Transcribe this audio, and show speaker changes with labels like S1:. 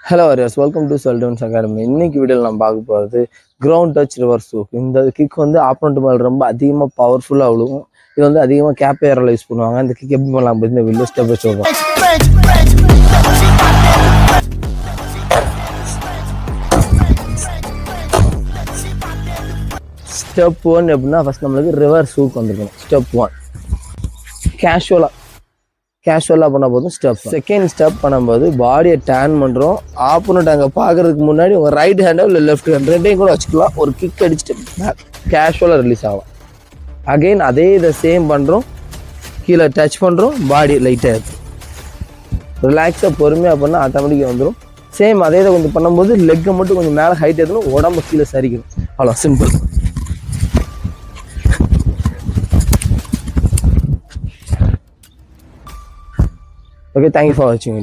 S1: Hello warriors, welcome to Seldon's academy. இன்னைக்கு வீடியோவில் நம்ம பார்க்க போகிறது கிரவுண்ட் டச் ரிவர்ஸ் ஹூக். இந்த கிக் வந்து ஆப்போனண்ட் மேலே ரொம்ப அதிகமாக பவர்ஃபுல்லாக விழுவும். இது வந்து அதிகமாக கேப் ஏரில் யூஸ் பண்ணுவாங்க. இந்த கிக் எப்படி பண்ணலாம் பற்றி இந்த வீடியோ ஸ்டெப் வச்சு சொல்கிறோம். ஸ்டெப் 1 எப்படின்னா, ஃபஸ்ட் நம்மளுக்கு ரிவர்ஸ் ஹூக் வந்துருக்கணும். ஸ்டெப் 1 கேஷுவலாக பண்ண போதும். ஸ்டெப் செகண்ட் ஸ்டெப் பண்ணும்போது பாடியை டேர்ன் பண்ணுறோம். ஆப்போனண்ட் அங்கே பார்க்கறதுக்கு முன்னாடி உங்கள் ரைட் ஹேண்டோ இல்லை லெஃப்ட் ஹேண்ட் ரெண்டையும் கூட வச்சுக்கலாம். ஒரு கிக் அடிச்சுட்டு கேஷுவலாக ரிலீஸ் ஆகும். அகெயின் அதே இதை சேம் பண்ணுறோம். கீழே டச் பண்ணுறோம், பாடி லைட்டாக இருக்கும். ரிலாக்ஸாக பொறுமையாக பண்ணால் ஆட்டோமேட்டிக்காக வந்துடும். சேம் அதே இதை கொஞ்சம் பண்ணும்போது லெக்கை மட்டும் கொஞ்சம் மேலே ஹைட் ஏற்றணும், உடம்பு கீழே சரிக்கணும். அவ்வளோ simple. Okay, thank you for watching.